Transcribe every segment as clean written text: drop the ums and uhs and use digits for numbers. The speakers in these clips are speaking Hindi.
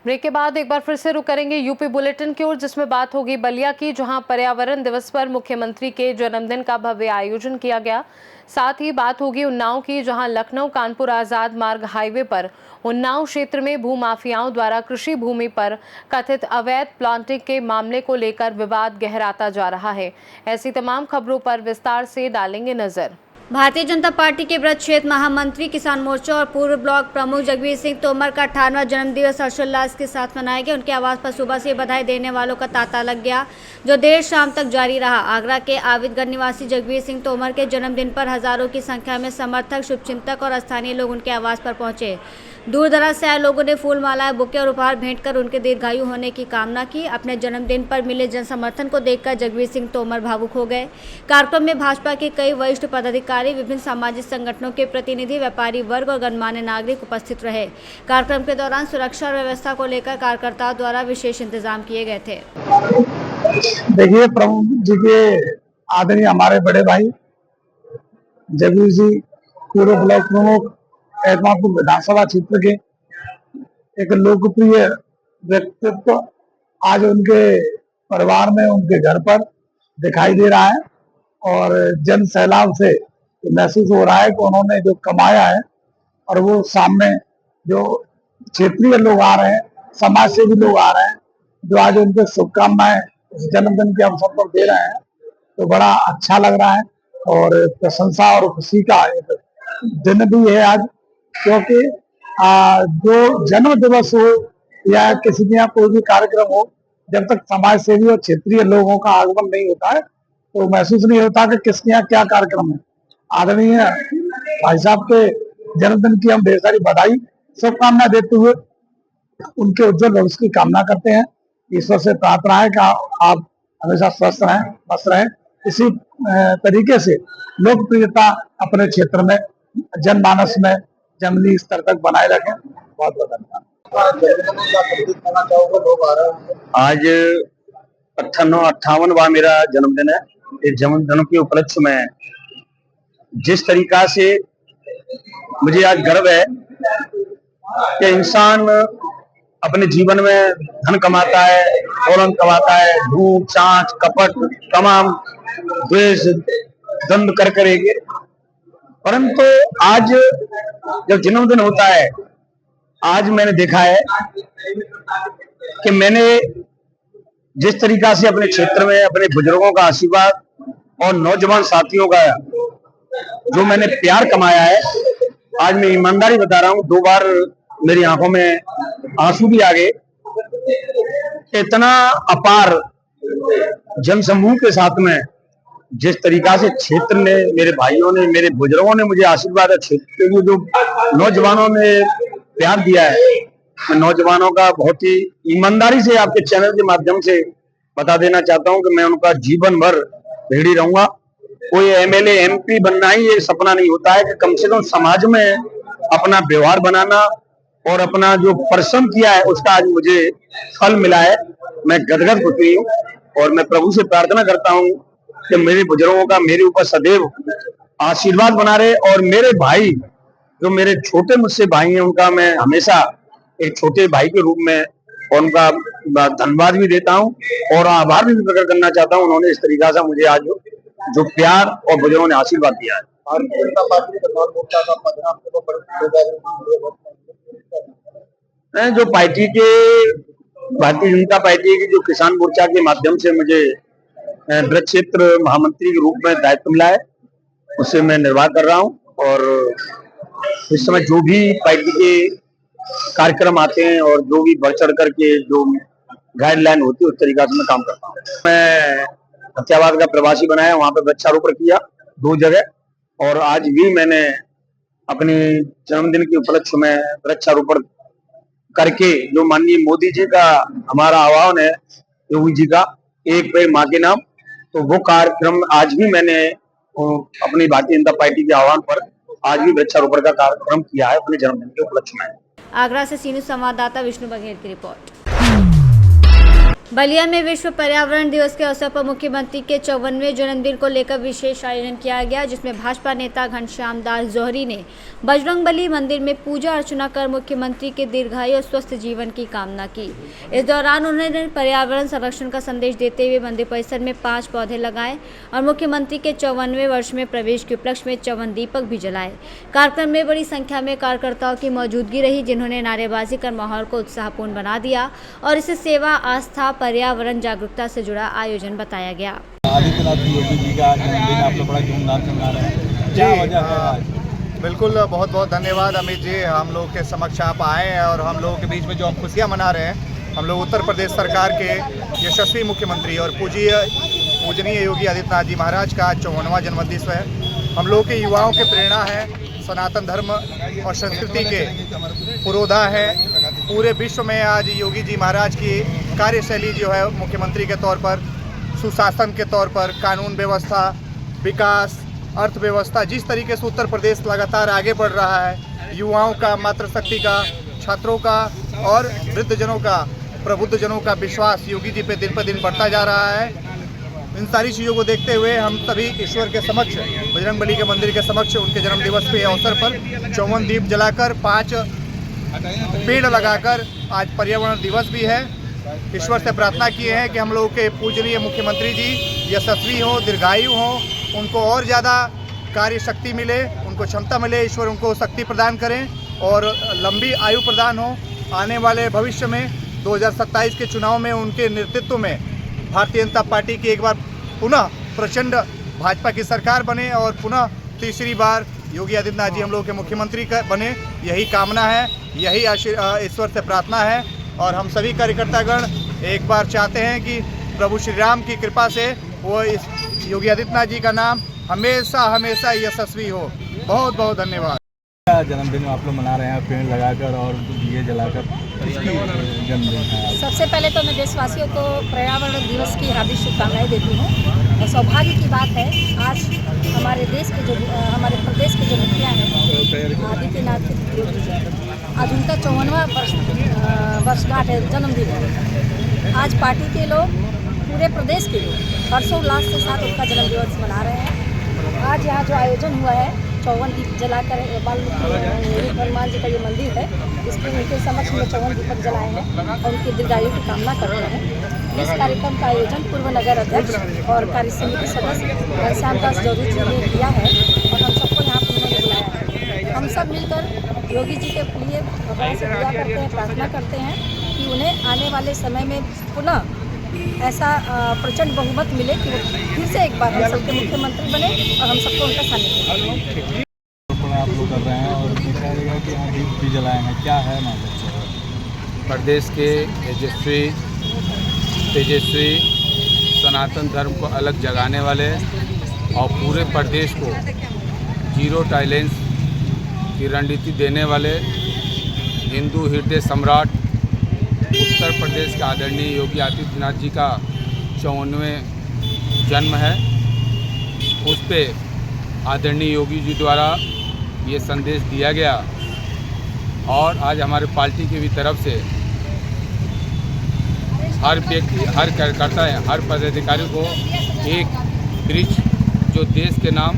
ब्रेक के बाद एक बार फिर से रुक करेंगे यूपी बुलेटिन की ओर, जिसमें बात होगी बलिया की, जहां पर्यावरण दिवस पर मुख्यमंत्री के जन्मदिन का भव्य आयोजन किया गया। साथ ही बात होगी उन्नाव की, जहां लखनऊ कानपुर आजाद मार्ग हाईवे पर उन्नाव क्षेत्र में भूमाफियाओं द्वारा कृषि भूमि पर कथित अवैध प्लांटिंग के मामले को लेकर विवाद गहराता जा रहा है। ऐसी तमाम खबरों पर विस्तार से डालेंगे नजर। भारतीय जनता पार्टी के ब्रज क्षेत्र महामंत्री, किसान मोर्चा और पूर्व ब्लॉक प्रमुख जगबीर सिंह तोमर का 58वां जन्मदिवस हर्षोल्लास के साथ मनाया गया। उनके आवास पर सुबह से बधाई देने वालों का तांता लग गया, जो देर शाम तक जारी रहा। आगरा के आबिदगंज निवासी जगबीर सिंह तोमर के जन्मदिन पर हजारों की संख्या में समर्थक, शुभचिंतक और स्थानीय लोग उनके आवास पर पहुंचे। दूर दराज से आए लोगों ने फूल मालाएं, बुके और उपहार भेंट कर उनके दीर्घायु होने की कामना की। अपने जन्मदिन पर मिले जन समर्थन को देखकर जगबीर सिंह तोमर भावुक हो गए। कार्यक्रम में भाजपा के कई वरिष्ठ पदाधिकारी, विभिन्न सामाजिक संगठनों के प्रतिनिधि, व्यापारी वर्ग और गणमान्य नागरिक उपस्थित रहे। कार्यक्रम के दौरान सुरक्षा और व्यवस्था को लेकर कार्यकर्ताओं द्वारा विशेष इंतजाम किए गए थे। देखिए, प्रमुख जी के आदरणीय हमारे बड़े भाई जगबीर जी, पूर्व ब्लॉक प्रमुख, एतमादपुर विधानसभा क्षेत्र के एक लोकप्रिय व्यक्तित्व, आज उनके परिवार में, उनके घर पर दिखाई दे रहा है और जन सैलाब से महसूस हो रहा है कि उन्होंने जो कमाया है और वो सामने जो क्षेत्रीय लोग आ रहे हैं, समाज से भी लोग आ रहे हैं, जो आज उनके शुभकामनाएं जन्मदिन के अवसर पर दे रहे हैं, तो बड़ा अच्छा लग रहा है और प्रशंसा और खुशी का एक दिन भी है आज। क्योंकि जो जन्म दिवस हो या किसी के यहाँ कोई भी कार्यक्रम हो, जब तक समाज सेवी और क्षेत्रीय लोगों का आगमन नहीं होता है तो महसूस नहीं होता कि किसके यहाँ क्या कार्यक्रम है। आदरणीय भाई साहब के जन्मदिन की हम ढेर सारी बधाई, शुभकामना देते हुए उनके उज्जवल भविष्य की कामना करते हैं। ईश्वर से प्रार्थना है कि आप हमेशा स्वस्थ रहें, मस्त रहें। इसी तरीके से लोकप्रियता अपने क्षेत्र में, जनमानस में जमीनी स्तर तक बनाए रखें। बहुत बहुत धन्यवाद। आज 58वां मेरा जन्मदिन है। इस जन्मदिन के उपलक्ष्य में जिस तरीका से मुझे आज गर्व है कि इंसान अपने जीवन में धन कमाता है, दौलत कमाता है, झूठ, चांच, कपट, तमाम द्वेष, द्वंद कर करेंगे, परंतु आज जब जन्मदिन होता है, आज मैंने देखा है कि मैंने जिस तरीका से अपने क्षेत्र में अपने बुजुर्गों का आशीर्वाद और नौजवान साथियों का जो मैंने प्यार कमाया है, आज मैं ईमानदारी बता रहा हूँ, 2 बार मेरी आंखों में आंसू भी आ गए। इतना अपार जनसमूह के साथ में जिस तरीका से क्षेत्र ने, मेरे भाइयों ने, मेरे बुजुर्गों ने मुझे आशीर्वाद, क्षेत्र के जो नौजवानों ने प्यार दिया है, मैं नौजवानों का बहुत ही ईमानदारी से आपके चैनल के माध्यम से बता देना चाहता हूं कि मैं उनका जीवन भर भेड़ी रहूंगा। कोई एमएलए एमपी बनना ही ये सपना नहीं होता है कि कम से कम समाज में अपना व्यवहार बनाना और अपना जो परिश्रम किया है उसका आज मुझे फल मिला है। मैं गदगद खुशी हूँ और मैं प्रभु से प्रार्थना करता हूँ कि मेरे बुजुर्गों का मेरे ऊपर सदैव आशीर्वाद बना रहे और मेरे भाई जो मेरे छोटे मुझसे भाई हैं, उनका मैं हमेशा एक छोटे भाई के रूप में उनका धन्यवाद भी देता हूं और आभार भी प्रकट करना चाहता हूं। उन्होंने इस तरीका से मुझे आज जो प्यार और बुजुर्गों ने आशीर्वाद दिया है। जो पार्टी के, भारतीय जनता पार्टी की जो किसान मोर्चा के माध्यम से मुझे ब्रज क्षेत्र महामंत्री के रूप में दायित्व मिला है, उससे मैं निर्वाह कर रहा हूं और इस समय जो भी पार्टी के कार्यक्रम आते हैं और जो भी बढ़ चढ़ करके जो गाइडलाइन होती है उस तरीका से मैं काम करता हूँ। मैं फतेहाबाद का प्रवासी बनाया, वहां पे वृक्षारोपण किया 2 जगह और आज भी मैंने अपने जन्मदिन के उपलक्ष्य में वृक्षारोपण करके जो माननीय मोदी जी का हमारा आह्वान है, योगी जी का एक पेड़ माँ के नाम, तो वो कार्यक्रम आज भी मैंने अपनी भारतीय जनता पार्टी के आह्वान पर आज भी वृक्षारोपण का कार्यक्रम किया है अपने जन्मदिन के उपलक्ष्य में। आगरा से सीनियर संवाददाता विष्णु बघेल की रिपोर्ट। बलिया में विश्व पर्यावरण दिवस के अवसर पर मुख्यमंत्री के 54वें जन्मदिन को लेकर विशेष आयोजन किया गया, जिसमें भाजपा नेता घनश्याम दास जौहरी ने बजरंगबली मंदिर में पूजा अर्चना कर मुख्यमंत्री के दीर्घायु और स्वस्थ जीवन की कामना की। इस दौरान उन्होंने पर्यावरण संरक्षण का संदेश देते हुए मंदिर परिसर में 5 पौधे लगाए और मुख्यमंत्री के 54वें वर्ष में प्रवेश के उपलक्ष्य में 54 दीपक भी जलाए। कार्यक्रम में बड़ी संख्या में कार्यकर्ताओं की मौजूदगी रही, जिन्होंने नारेबाजी कर माहौल को उत्साहपूर्ण बना दिया और इसे सेवा, आस्था, पर्यावरण जागरूकता से जुड़ा आयोजन बताया गया। आदित्यनाथ योगी जी का जन्मदिन आप लोग बड़ा धूमधाम से मना रहे हैं, क्या वजह है आज? बिल्कुल, बहुत बहुत धन्यवाद अमित जी, हम लोग के समक्ष आप आए हैं और हम लोगों के बीच में जो हम खुशियाँ मना रहे हैं, हम लोग उत्तर प्रदेश सरकार के यशस्वी मुख्यमंत्री और पूजनीय योगी आदित्यनाथ जी महाराज का 54वां जन्मदिन है। हम लोग के युवाओं के प्रेरणा है, सनातन धर्म और संस्कृति के पुरोधा है। पूरे विश्व में आज योगी जी महाराज की कार्यशैली जो है मुख्यमंत्री के तौर पर, सुशासन के तौर पर, कानून व्यवस्था, विकास, अर्थव्यवस्था, जिस तरीके से उत्तर प्रदेश लगातार आगे बढ़ रहा है, युवाओं का, मातृशक्ति का, छात्रों का और वृद्धजनों का, प्रबुद्धजनों का विश्वास योगी जी पे दिन पर दिन बढ़ता जा रहा है। इन सारी चीज़ों को देखते हुए हम सभी ईश्वर के समक्ष, बजरंगबली के मंदिर के समक्ष उनके जन्म दिवस के अवसर पर 54 दीप जलाकर, 5 पेड़ लगाकर आज पर्यावरण दिवस भी है। ईश्वर से प्रार्थना किए हैं कि हम लोग के पूजनीय मुख्यमंत्री जी यशस्वी हो, दीर्घायु हो, उनको और ज़्यादा कार्य शक्ति मिले, उनको क्षमता मिले, ईश्वर उनको शक्ति प्रदान करें और लंबी आयु प्रदान हो। आने वाले भविष्य में 2027 के चुनाव में उनके नेतृत्व में भारतीय जनता पार्टी की एक बार पुनः प्रचंड भाजपा की सरकार बने और पुनः तीसरी बार योगी आदित्यनाथ जी हम लोग के मुख्यमंत्री बने, यही कामना है, यही ईश्वर से प्रार्थना है। और हम सभी कार्यकर्तागण एक बार चाहते हैं कि प्रभु श्री राम की कृपा से वो इस योगी आदित्यनाथ जी का नाम हमेशा हमेशा यशस्वी हो। बहुत बहुत धन्यवाद। जन्मदिन आप लोग मना रहे हैं पेड़ लगाकर और दिए जलाकर, इसकी जन्मदिन है। सबसे पहले तो मैं देशवासियों को पर्यावरण दिवस की हार्दिक शुभकामनाएं देती हूँ और सौभाग्य की बात है आज हमारे हमारे प्रदेश के जो मुखिया हैं आदित्यनाथ योगी जी, आज उनका 54वां वर्षगांठ है, जन्मदिन है। आज पार्टी के लोग, पूरे प्रदेश के लोग हर्षोल्लास के साथ उनका जन्मदिवस मना रहे हैं। आज यहाँ जो आयोजन हुआ है 54 दीप जलाकर, हनुमान जी का ये मंदिर है, इसके उनके समक्ष में 54 दीपक जलाए हैं और उनकी दीर्घायु की कामना कर रहे हैं। इस कार्यक्रम का आयोजन पूर्व नगर अध्यक्ष और कार्य समिति सदस्य घनश्याम दास जौहरी जी ने किया है और हम सबको यहाँ पर उन्होंने बुलाया है। हम सब मिलकर योगी जी के लिए भगवान से दुआ करते हैं, प्रार्थना करते हैं कि उन्हें आने वाले समय में पुनः ऐसा प्रचंड बहुमत मिले कि वो फिर से एक बार हम सबके मुख्यमंत्री बने और हम सबको उनका सानिध्य मिले। आप लोग कर रहे हैं और दिखाया जाएगा कि यहाँ दीप भी जलाए हैं, क्या है मतलब? प्रदेश के तेजस्वी सनातन धर्म को अलग जगाने वाले और पूरे प्रदेश को जीरो टॉलरेंस की रणनीति देने वाले हिंदू हृदय सम्राट उत्तर प्रदेश के आदरणीय योगी आदित्यनाथ जी का 54वें जन्म है। उस पे आदरणीय योगी जी द्वारा ये संदेश दिया गया और आज हमारे पार्टी की भी तरफ से हर व्यक्ति, हर कार्यकर्ता है, हर पदाधिकारी को एक वृक्ष जो देश के नाम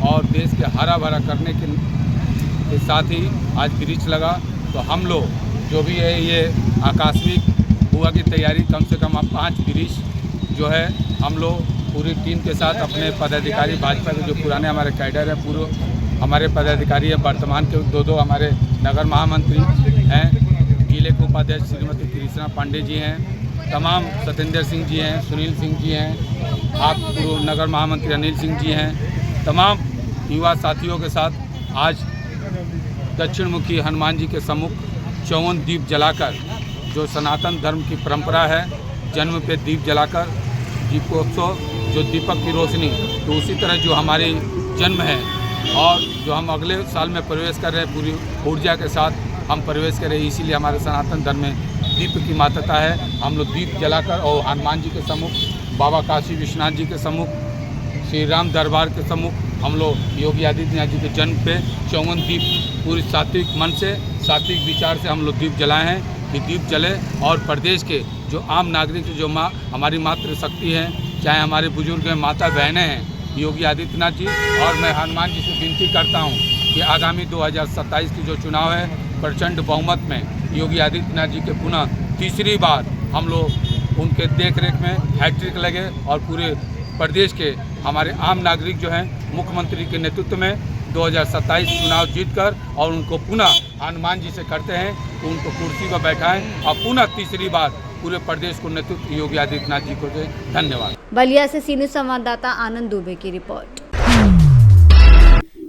और देश के हरा भरा करने के साथ ही आज वृक्ष लगा। तो हम लोग जो भी है ये आकस्मिक हुआ की तैयारी कम से कम 5 वृक्ष जो है हम लोग पूरी टीम के साथ अपने पदाधिकारी, भाजपा के जो पुराने हमारे कैडर हैं, पूरे हमारे पदाधिकारी हैं, वर्तमान के 2 हमारे नगर महामंत्री हैं, जिले के उपाध्यक्ष श्रीमती कृष्णा पांडे जी हैं, तमाम सत्येंद्र सिंह जी हैं, सुनील सिंह जी हैं, आप पूर्व नगर महामंत्री अनिल सिंह जी हैं, तमाम युवा साथियों के साथ आज दक्षिण मुखी हनुमान जी के सम्मुख 54 दीप जलाकर, जो सनातन धर्म की परंपरा है, जन्म पे दीप जलाकर दीपोत्सव, जो दीपक की रोशनी, तो उसी तरह जो हमारी जन्म है और जो हम अगले साल में प्रवेश कर रहे हैं, पूरी ऊर्जा के साथ हम प्रवेश कर रहे हैं, इसीलिए हमारे सनातन धर्म में दीप की महत्ता है। हम लोग दीप जलाकर और हनुमान जी के सम्मुख, बाबा काशी विश्वनाथ जी के सम्मुख, श्री राम दरबार के सम्मुख हम लोग योगी आदित्यनाथ जी के जन्म पे 54 दीप पूरी सात्विक मन से, सात्विक विचार से हम लोग दीप जलाए हैं। कि दीप जले और प्रदेश के जो आम नागरिक जो हमारी मातृशक्ति हैं, चाहे हमारे बुजुर्ग हैं, माता बहनें हैं, योगी आदित्यनाथ जी, और मैं हनुमान जी से विनती करता हूं कि आगामी 2027 की जो चुनाव है प्रचंड बहुमत में योगी आदित्यनाथ जी के पुनः तीसरी बार हम लोग उनके देखरेख में हैट्रिक लगे और पूरे प्रदेश के हमारे आम नागरिक जो हैं मुख्यमंत्री के नेतृत्व में 2027 चुनाव जीतकर और उनको पुनः हनुमान जी से करते हैं, उनको कुर्सी पर बैठाएं और पुनः तीसरी बार पूरे प्रदेश को नेतृत्व योगी आदित्यनाथ जी को दें। धन्यवाद। बलिया से सीनियर संवाददाता आनंद दुबे की रिपोर्ट।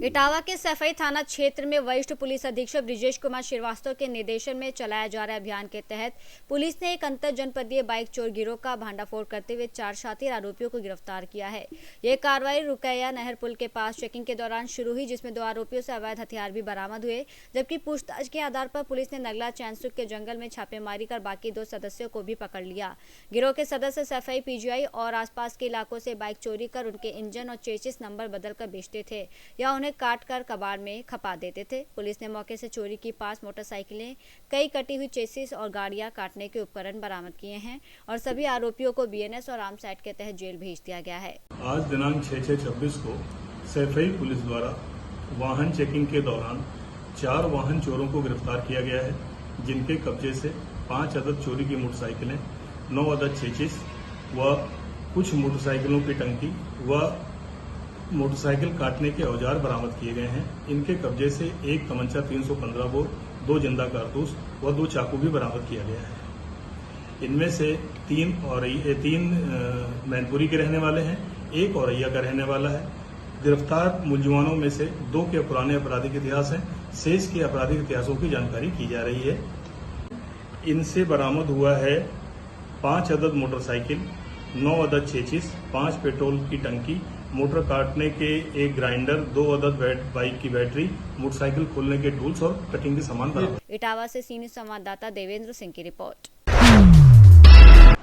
इटावा के सफाई थाना क्षेत्र में वरिष्ठ पुलिस अधीक्षक ब्रिजेश कुमार श्रीवास्तव के निर्देशन में चलाया जा रहे अभियान के तहत पुलिस ने एक अंतर जनपदीय बाइक चोर गिरोह का भांडाफोड़ करते हुए 4 शातिर आरोपियों को गिरफ्तार किया है। यह कार्रवाई रुकैया नहर पुल के पास चेकिंग के दौरान शुरू हुई, जिसमें 2 आरोपियों से अवैध हथियार भी बरामद हुए, जबकि पूछताछ के आधार पर पुलिस ने नगला चैनसुक के जंगल में छापेमारी कर बाकी 2 सदस्यों को भी पकड़ लिया। गिरोह के सदस्य सफाई पीजीआई और आसपास के इलाकों से बाइक चोरी कर उनके इंजन और चेसिस नंबर बदलकर बेचते थे या उन्हें काट कर कबाड़ में खपा देते थे। पुलिस ने मौके से चोरी की 5 मोटरसाइकिलें, कई कटी हुई चेसिस और गाड़ियां काटने के उपकरण बरामद किए हैं और सभी आरोपियों को बीएनएस और आर्म्स एक्ट के तहत जेल भेज दिया गया है। आज दिनांक 6/6/26 को सफाई पुलिस द्वारा वाहन चेकिंग के दौरान 4 वाहन चोरों को गिरफ्तार किया गया है, जिनके कब्जे से 5 अदद चोरी की मोटरसाइकिलें, 9 अदद चेसिस व कुछ मोटरसाइकिलों की टंकी व मोटरसाइकिल काटने के औजार बरामद किए गए हैं। इनके कब्जे से 1 तमंचा 315 बोर, 2 जिंदा कारतूस व 2 चाकू भी बरामद किया गया है। इनमें से 3 मैनपुरी के रहने वाले हैं, 1 औरैया का रहने वाला है। गिरफ्तार मुलजमानों में से 2 के पुराने आपराधिक इतिहास हैं, शेष के आपराधिक इतिहासों की जानकारी की जा रही है। इनसे बरामद हुआ है 5 अदद मोटरसाइकिल, 9 अदद चेसिस, 5 पेट्रोल की टंकी, मोटर काटने के 1 ग्राइंडर, 2 अदद बाइक की बैटरी, मोटरसाइकिल खोलने के टूल्स और कटिंग के सामान बरामद। इटावा से सीनियर संवाददाता देवेंद्र सिंह की report.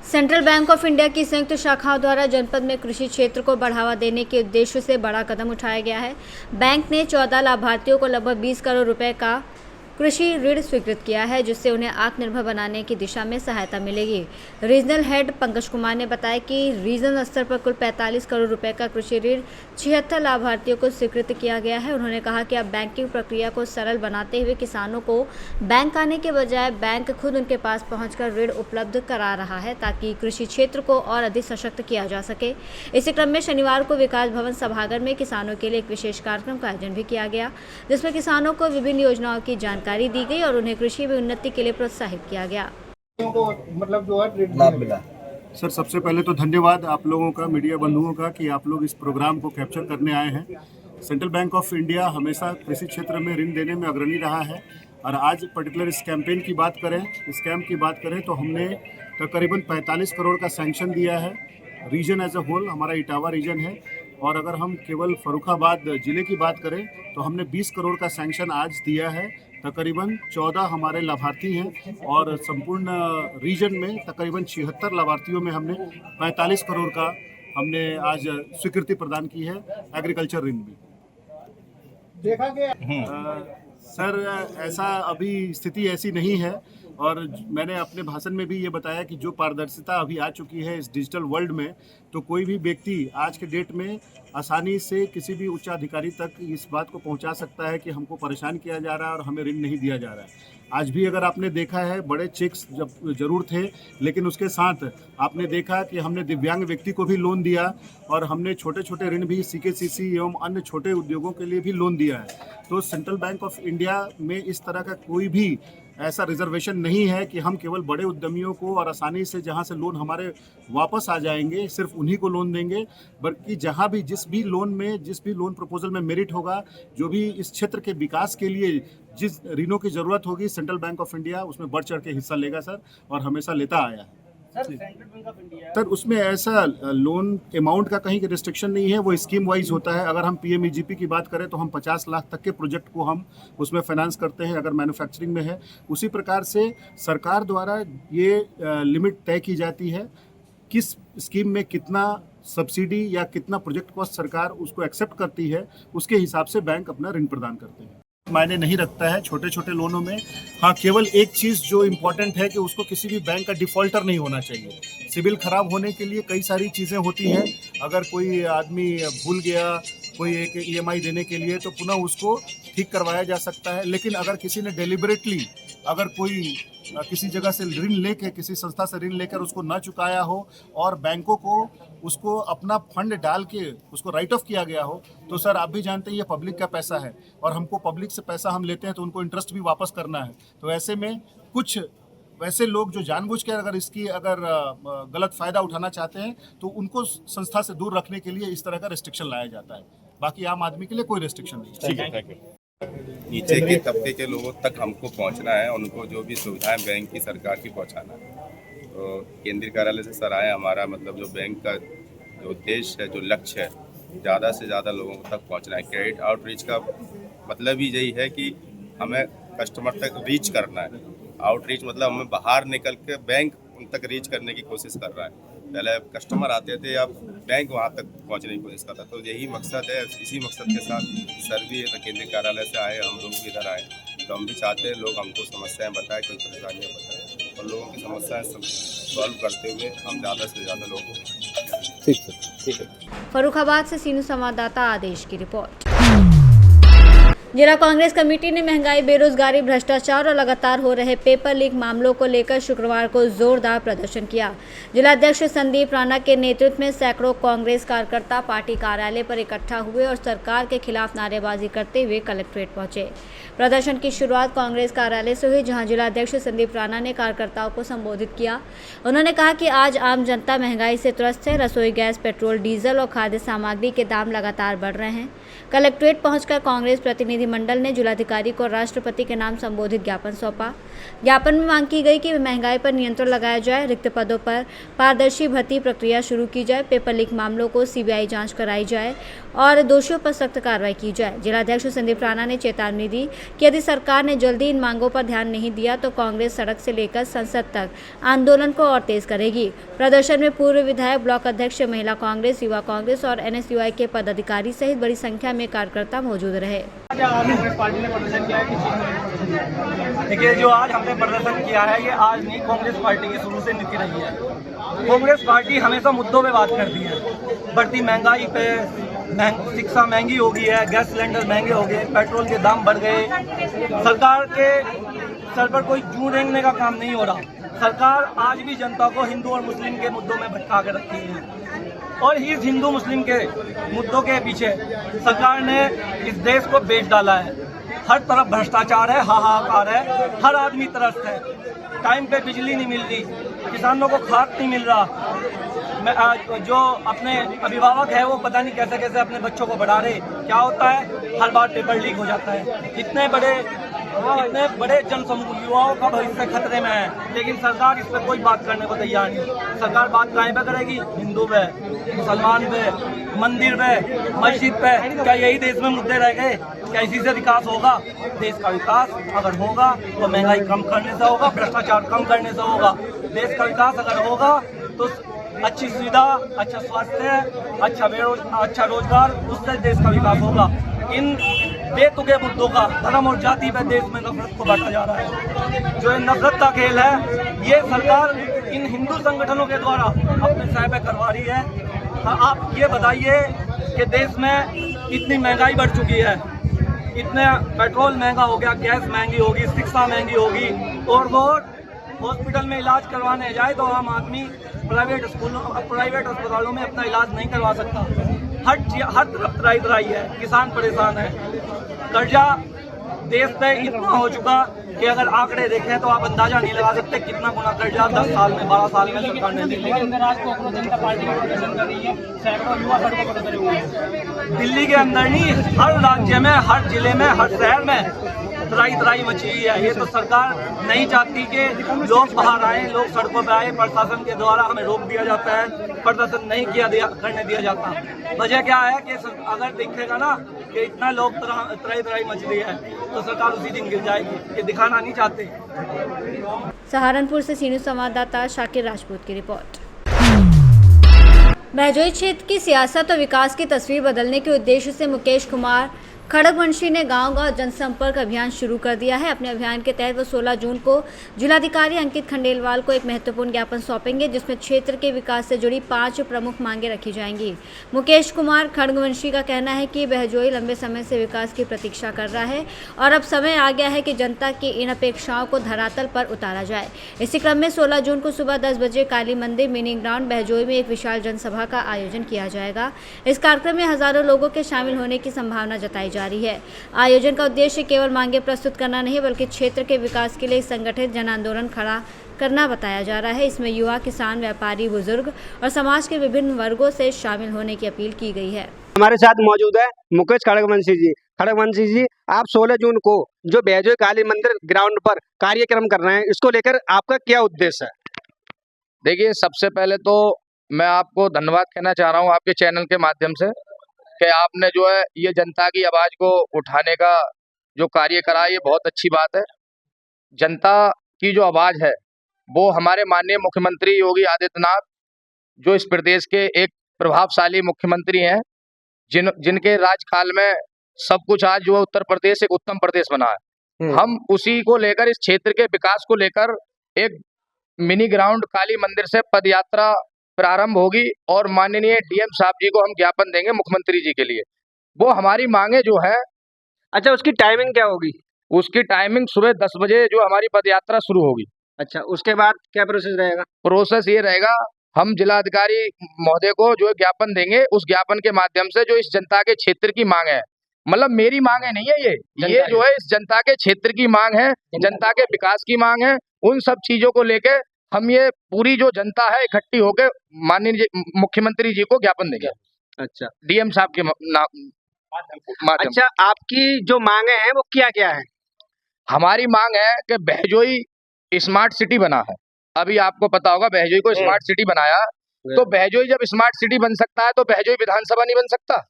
Central bank of India की संयुक्त शाखाओं द्वारा जनपद में कृषि क्षेत्र को बढ़ावा देने के उद्देश्य से बड़ा कदम उठाया गया है। बैंक ने 14 लाभार्थियों को लगभग 20 करोड़ रुपए का कृषि ऋण स्वीकृत किया है, जिससे उन्हें आत्मनिर्भर बनाने की दिशा में सहायता मिलेगी। रीजनल हेड पंकज कुमार ने बताया कि रीजनल स्तर पर कुल 45 करोड़ रुपए का कृषि ऋण 76 लाभार्थियों को स्वीकृत किया गया है। उन्होंने कहा कि अब बैंकिंग प्रक्रिया को सरल बनाते हुए किसानों को बैंक आने के बजाय बैंक खुद उनके पास पहुंचकर ऋण उपलब्ध करा रहा है, ताकि कृषि क्षेत्र को और अधिक सशक्त किया जा सके। इसी क्रम में शनिवार को विकास भवन सभागार में किसानों के लिए एक विशेष कार्यक्रम का आयोजन भी किया गया, जिसमें किसानों को विभिन्न योजनाओं की जानकारी दी गई और उन्हें कृषि में उन्नति के लिए प्रोत्साहित किया गया। मतलब जो है लाभ मिला। सर, सबसे पहले तो धन्यवाद आप लोगों का, मीडिया बंधुओं का, कि आप लोग इस प्रोग्राम को कैप्चर करने आए हैं। सेंट्रल बैंक ऑफ इंडिया हमेशा कृषि क्षेत्र में ऋण देने में अग्रणी रहा है और आज पर्टिकुलर इस कैंपेन की बात करें, इस कैंप की बात करें तो हमने तकरीबन 45 करोड़ का सैंक्शन दिया है। रीजन एज अ होल हमारा इटावा रीजन है और अगर हम केवल फर्रुखाबाद जिले की बात करें तो हमने 20 करोड़ का सैंक्शन आज दिया है। तकरीबन 14 हमारे लाभार्थी हैं और संपूर्ण रीजन में तकरीबन 76 लाभार्थियों में हमने 45 करोड़ का हमने आज स्वीकृति प्रदान की है एग्रीकल्चर ऋण में। देखा गया सर, ऐसा अभी स्थिति ऐसी नहीं है और मैंने अपने भाषण में भी ये बताया कि जो पारदर्शिता अभी आ चुकी है इस डिजिटल वर्ल्ड में, तो कोई भी व्यक्ति आज के डेट में आसानी से किसी भी उच्च अधिकारी तक इस बात को पहुंचा सकता है कि हमको परेशान किया जा रहा है और हमें ऋण नहीं दिया जा रहा है। आज भी अगर आपने देखा है बड़े चेक्स जब जरूर थे, लेकिन उसके साथ आपने देखा कि हमने दिव्यांग व्यक्ति को भी लोन दिया और हमने छोटे छोटे ऋण भी सीकेसीसी एवं अन्य छोटे उद्योगों के लिए भी लोन दिया है। तो सेंट्रल बैंक ऑफ इंडिया में इस तरह का कोई भी ऐसा रिजर्वेशन नहीं है कि हम केवल बड़े उद्यमियों को और आसानी से जहां से लोन हमारे वापस आ जाएंगे सिर्फ उन्हीं को लोन देंगे, बल्कि जहां भी जिस भी लोन प्रपोजल में मेरिट होगा, जो भी इस क्षेत्र के विकास के लिए जिस ऋणों की जरूरत होगी, सेंट्रल बैंक ऑफ इंडिया उसमें बढ़ चढ़ के हिस्सा लेगा सर, और हमेशा लेता आया है। सर, उसमें ऐसा लोन अमाउंट का कहीं रिस्ट्रिक्शन नहीं है, वो स्कीम वाइज होता है। अगर हम पीएमईजीपी की बात करें तो हम 50 लाख तक के प्रोजेक्ट को हम उसमें फाइनेंस करते हैं अगर मैन्युफैक्चरिंग में है। उसी प्रकार से सरकार द्वारा ये लिमिट तय की जाती है किस स्कीम में कितना सब्सिडी या कितना प्रोजेक्ट कॉस्ट सरकार उसको एक्सेप्ट करती है, उसके हिसाब से बैंक अपना ऋण प्रदान करते हैं। मायने नहीं रखता है छोटे छोटे लोनों में। हाँ, केवल एक चीज़ जो इम्पोर्टेंट है कि उसको किसी भी बैंक का डिफ़ॉल्टर नहीं होना चाहिए। सिविल खराब होने के लिए कई सारी चीज़ें होती हैं। अगर कोई आदमी भूल गया कोई एक EMI देने के लिए तो पुनः उसको ठीक करवाया जा सकता है। लेकिन अगर किसी ने डेलिबरेटली अगर कोई किसी जगह से ऋण लेके किसी संस्था से ऋण लेकर उसको ना चुकाया हो और बैंकों को उसको अपना फंड डाल के उसको राइट ऑफ किया गया हो, तो सर आप भी जानते हैं ये पब्लिक का पैसा है और हमको पब्लिक से पैसा हम लेते हैं तो उनको इंटरेस्ट भी वापस करना है। तो ऐसे में कुछ वैसे लोग जो जानबूझकर अगर इसकी गलत फ़ायदा उठाना चाहते हैं तो उनको संस्था से दूर रखने के लिए इस तरह का रेस्ट्रिक्शन लाया जाता है। बाकी आम आदमी के लिए कोई रेस्ट्रिक्शन नहीं है। ठीक है, थैंक यू। नीचे के तबके के लोगों तक हमको पहुंचना है, उनको जो भी सुविधाएं बैंक की सरकार की पहुंचाना है। तो केंद्रीय कार्यालय से सर आए, हमारा मतलब जो बैंक का जो उद्देश्य है, जो लक्ष्य है, ज़्यादा से ज़्यादा लोगों तक पहुंचना है। क्रेडिट आउटरीच का मतलब ही यही है कि हमें कस्टमर तक रीच करना है। आउटरीच मतलब हमें बाहर निकल के बैंक उन तक रीच करने की कोशिश कर रहा है। पहले कस्टमर आते थे, अब बैंक वहाँ तक पहुँचने की कोशिश करता। तो यही मकसद है। इसी मकसद के साथ सर भी केंद्रीय कार्यालय से आए, हम लोग भी इधर आए। तो हम भी चाहते हैं लोग हमको समस्याएं बताएं, कोई परेशानियाँ बताएं और लोगों की समस्याएं सॉल्व करते हुए हम ज़्यादा से ज़्यादा लोगों को। ठीक है। फर्रुखाबाद से सीनू संवाददाता आदेश की रिपोर्ट। जिला कांग्रेस कमेटी ने महंगाई, बेरोजगारी, भ्रष्टाचार और लगातार हो रहे पेपर लीक मामलों को लेकर शुक्रवार को जोरदार प्रदर्शन किया। जिलाध्यक्ष संदीप राणा के नेतृत्व में सैकड़ों कांग्रेस कार्यकर्ता पार्टी कार्यालय पर इकट्ठा हुए और सरकार के खिलाफ नारेबाजी करते हुए कलेक्ट्रेट पहुंचे। प्रदर्शन की शुरुआत कांग्रेस कार्यालय से हुई, जहां जिलाध्यक्ष संदीप राणा ने कार्यकर्ताओं को संबोधित किया। उन्होंने कहा कि आज आम जनता महंगाई से त्रस्त है। रसोई गैस, पेट्रोल, डीजल और खाद्य सामग्री के दाम लगातार बढ़ रहे हैं। कलेक्ट्रेट पहुंचकर कांग्रेस प्रतिनिधिमंडल ने जिलाधिकारी को राष्ट्रपति के नाम संबोधित ज्ञापन सौंपा। ज्ञापन में मांग की गई कि महंगाई पर नियंत्रण लगाया जाए, रिक्त पदों पर पारदर्शी भर्ती प्रक्रिया शुरू की जाए, पेपर लीक मामलों को CBI जांच कराई जाए और दोषियों पर सख्त कार्रवाई की जाए। जिलाध्यक्ष संदीप राणा ने चेतावनी दी कि यदि सरकार ने जल्दी इन मांगों पर ध्यान नहीं दिया तो कांग्रेस सड़क से लेकर संसद तक आंदोलन को और तेज करेगी। प्रदर्शन में पूर्व विधायक, ब्लॉक अध्यक्ष, महिला कांग्रेस, युवा कांग्रेस और NSUI के पदाधिकारी सहित बड़ी संख्या में कार्यकर्ता मौजूद रहे। देखिए, जो आज हमने प्रदर्शन किया है ये आज नहीं, कांग्रेस पार्टी की शुरू से नीति रही है। कांग्रेस पार्टी हमेशा मुद्दों पे बात करती है। बढ़ती महंगाई पे, शिक्षा महंगी हो गई है, गैस सिलेंडर महंगे हो गए, पेट्रोल के दाम बढ़ गए। सरकार के सर पर कोई जूं रेंगने का काम नहीं हो रहा। सरकार आज भी जनता को हिंदू और मुस्लिम के मुद्दों में भटका के रखी है और इस हिंदू मुस्लिम के मुद्दों के पीछे सरकार ने इस देश को बेच डाला है। हर तरफ भ्रष्टाचार है, हाहाकार है, हर आदमी त्रस्त है। टाइम पे बिजली नहीं मिल रही, किसानों को खाद नहीं मिल रहा। जो अपने अभिभावक है वो पता नहीं कैसे कैसे अपने बच्चों को बढ़ा रहे। क्या होता है, हर बार पेपर लीक हो जाता है। इतने बड़े जनसमूह, युवाओं का भविष्य खतरे में है, लेकिन सरकार इस पर कोई बात करने को तैयार नहीं। सरकार बात काहे पे करेगी? हिंदू पे, मुसलमान पे, मंदिर पे, मस्जिद पे। क्या यही देश में मुद्दे रह गए? क्या इसी से विकास होगा? देश का विकास अगर होगा तो महंगाई कम करने से होगा, भ्रष्टाचार कम करने से होगा। देश का विकास अगर होगा तो अच्छी सुविधा, अच्छा स्वास्थ्य, अच्छा रोजगार, उससे देश का विकास होगा। इन बेतुके मुद्दों का, धर्म और जाति पर देश में नफरत को बांटा जा रहा है। जो ये नफरत का खेल है, ये सरकार इन हिंदू संगठनों के द्वारा अपने सह पे करवा रही है। आप ये बताइए कि देश में इतनी महंगाई बढ़ चुकी है, इतने पेट्रोल महंगा हो गया, गैस महंगी होगी, शिक्षा महंगी होगी और हॉस्पिटल में इलाज करवाने जाए तो आम आदमी प्राइवेट अस्पतालों में अपना इलाज नहीं करवा सकता। हर तरफ तराई है, किसान परेशान है। कर्जा देश पे इतना हो चुका कि अगर आंकड़े देखें तो आप अंदाजा नहीं लगा सकते कितना गुना कर्जा 10 साल में, 12 साल में सरकार ने दिया। दिल्ली के अंदर नहीं, हर राज्य में, हर जिले में, हर शहर में तराई मची हुई है। ये तो सरकार नहीं चाहती कि लोग बाहर आए, लोग सड़कों पर आए। प्रशासन के द्वारा हमें रोक दिया जाता है, प्रदर्शन नहीं करने दिया जाता। वजह क्या है कि अगर दिखेगा ना कि इतना लोग तराई मच रही है तो सरकार उसी दिन गिर जाएगी। ये दिखाना नहीं चाहते। सहारनपुर से सीनियर संवाददाता शाकिर राजपूत की रिपोर्ट। बहजोई क्षेत्र की सियासत और विकास की तस्वीर बदलने के उद्देश्य से मुकेश कुमार खड़गवंशी ने गांव-गांव जनसंपर्क अभियान शुरू कर दिया है। अपने अभियान के तहत वो 16 जून को जिलाधिकारी अंकित खंडेलवाल को एक महत्वपूर्ण ज्ञापन सौंपेंगे, जिसमें क्षेत्र के विकास से जुड़ी 5 प्रमुख मांगें रखी जाएंगी। मुकेश कुमार खड़गवंशी का कहना है कि बहजोई लंबे समय से विकास की प्रतीक्षा कर रहा है और अब समय आ गया है कि जनता की इन अपेक्षाओं को धरातल पर उतारा जाए। इसी क्रम में 16 जून को सुबह 10 बजे काली मंदिर मिनी ग्राउंड बहजोई में एक विशाल जनसभा का आयोजन किया जाएगा। इस कार्यक्रम में हजारों लोगों के शामिल होने की संभावना जताई जा रही है। आयोजन का उद्देश्य केवल मांगे प्रस्तुत करना नहीं, बल्कि क्षेत्र के विकास के लिए संगठित जन आंदोलन खड़ा करना बताया जा रहा है। इसमें युवा, किसान, व्यापारी, बुजुर्ग और समाज के विभिन्न वर्गों से शामिल होने की अपील की गई है। हमारे साथ मौजूद है मुकेश खड़गवंशी जी। खड़गवंशी जी, आप 16 जून को जो बहजोई काली मंदिर ग्राउंड पर कार्यक्रम कर रहे हैं, इसको लेकर आपका क्या उद्देश्य है? देखिए, सबसे पहले तो मैं आपको धन्यवाद कहना चाह रहा हूँ आपके चैनल के माध्यम से कि आपने जो है ये जनता की आवाज़ को उठाने का जो कार्य करा, ये बहुत अच्छी बात है। जनता की जो आवाज़ है वो हमारे माननीय मुख्यमंत्री योगी आदित्यनाथ, जो इस प्रदेश के एक प्रभावशाली मुख्यमंत्री हैं, जिनके राजकाल में सब कुछ आज जो उत्तर प्रदेश एक उत्तम प्रदेश बना है। हम उसी को लेकर, इस क्षेत्र के विकास को लेकर एक मिनी ग्राउंड काली मंदिर से पदयात्रा प्रारंभ होगी और माननीय डीएम साहब जी को हम ज्ञापन देंगे मुख्यमंत्री जी के लिए। वो हमारी मांगे जो है। अच्छा, उसकी टाइमिंग क्या होगी? उसकी टाइमिंग सुबह 10 बजे जो हमारी पदयात्रा शुरू होगी। अच्छा, उसके बाद क्या प्रोसेस रहेगा? प्रोसेस ये रहेगा, हम जिलाधिकारी महोदय को जो ज्ञापन देंगे, उस ज्ञापन के माध्यम से जो इस जनता के क्षेत्र की मांग है, मतलब मेरी मांग है नहीं है ये जो है इस जनता के क्षेत्र की मांग है, जनता के विकास की मांग है, उन सब चीजों को लेके हम ये पूरी जो जनता है इकट्ठी होकर माननीय मुख्यमंत्री जी को ज्ञापन देंगे। अच्छा, डीएम साहब के माध्यम। अच्छा, आपकी जो मांगे हैं वो क्या क्या है? हमारी मांग है कि बहजोई स्मार्ट सिटी बना है। अभी आपको पता होगा बहजोई को स्मार्ट सिटी बनाया, तो बहजोई जब स्मार्ट सिटी बन सकता है तो बहजोई विधानसभा नहीं बन सकता?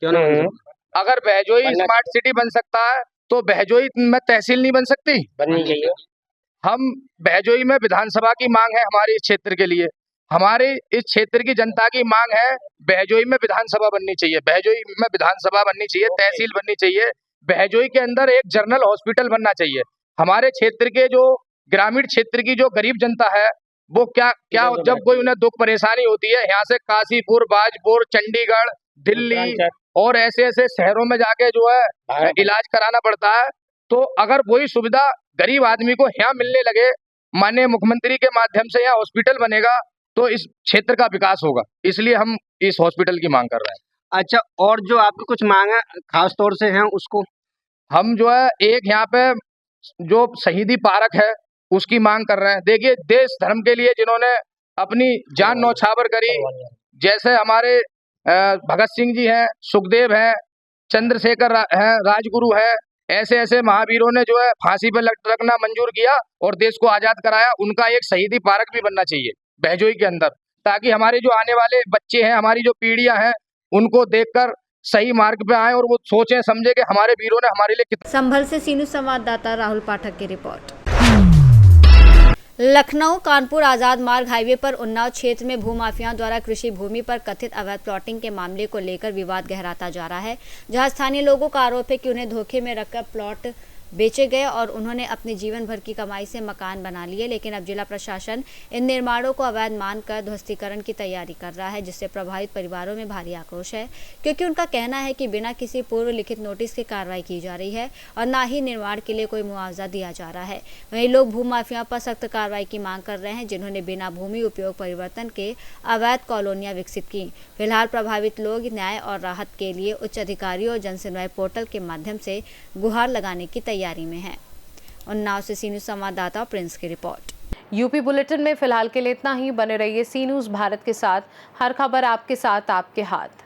क्यों नहीं? अगर बहजोई स्मार्ट सिटी बन सकता है तो बहजोई में तहसील नहीं बन सकती? बननी चाहिए। हम बहजोई में विधानसभा की मांग है हमारे इस क्षेत्र के लिए। हमारे इस क्षेत्र की जनता की मांग है बहजोई में विधानसभा बननी चाहिए, बहजोई में विधानसभा बननी चाहिए, तहसील बननी चाहिए, बहजोई के अंदर एक जनरल हॉस्पिटल बनना चाहिए। हमारे क्षेत्र के जो ग्रामीण क्षेत्र की जो गरीब जनता है वो क्या जब कोई उन्हें दुख परेशानी होती है, यहाँ से काशीपुर, बाजपुर, चंडीगढ़, दिल्ली और ऐसे ऐसे शहरों में जाके जो है इलाज कराना पड़ता है। तो अगर वही सुविधा गरीब आदमी को यहाँ मिलने लगे, माननीय मुख्यमंत्री के माध्यम से यहाँ हॉस्पिटल बनेगा तो इस क्षेत्र का विकास होगा। इसलिए हम इस हॉस्पिटल की मांग कर रहे हैं। अच्छा, और जो आपकी कुछ मांग है खास तौर से हैं उसको? हम जो है एक यहाँ पे जो शहीदी पार्क है उसकी मांग कर रहे हैं। देखिए, देश धर्म के लिए जिन्होंने अपनी जान न्यौछावर करी, जैसे हमारे भगत सिंह जी हैं, सुखदेव हैं, चंद्रशेखर हैं, राजगुरु हैं, ऐसे ऐसे महावीरों ने जो है फांसी पे लटकना मंजूर किया और देश को आजाद कराया। उनका एक शहीदी पार्क भी बनना चाहिए बहजोई के अंदर, ताकि हमारे जो आने वाले बच्चे हैं, हमारी जो पीढ़ियां हैं, उनको देखकर सही मार्ग पे आए और वो सोचें समझे कि हमारे वीरों ने हमारे लिए कितना। संभल से सीनू संवाददाता राहुल पाठक की रिपोर्ट। लखनऊ कानपुर आजाद मार्ग हाईवे पर उन्नाव क्षेत्र में भूमाफियाओं द्वारा कृषि भूमि पर कथित अवैध प्लॉटिंग के मामले को लेकर विवाद गहराता जा रहा है, जहां स्थानीय लोगों का आरोप है कि उन्हें धोखे में रखकर प्लॉट बेचे गए और उन्होंने अपने जीवन भर की कमाई से मकान बना लिए। लेकिन अब जिला प्रशासन इन निर्माणों को अवैध मानकर ध्वस्तीकरण की तैयारी कर रहा है, जिससे प्रभावित परिवारों में भारी आक्रोश है, क्योंकि उनका कहना है कि बिना किसी पूर्व लिखित नोटिस के कार्रवाई की जा रही है और न ही निर्माण के लिए कोई मुआवजा दिया जा रहा है। वहीं लोग भूमाफियाओं पर सख्त कार्रवाई की मांग कर रहे हैं, जिन्होंने बिना भूमि उपयोग परिवर्तन के अवैध कॉलोनियां विकसित की। फिलहाल प्रभावित लोग न्याय और राहत के लिए उच्च अधिकारियों और जन सुनवाई पोर्टल के माध्यम से गुहार लगाने की तैयारी में है। उन्नाव से सी न्यूज़ संवाददाता प्रिंस की रिपोर्ट। यूपी बुलेटिन में फिलहाल के लिए इतना ही। बने रहिए सी न्यूज़ भारत के साथ, हर खबर आपके साथ, आपके हाथ।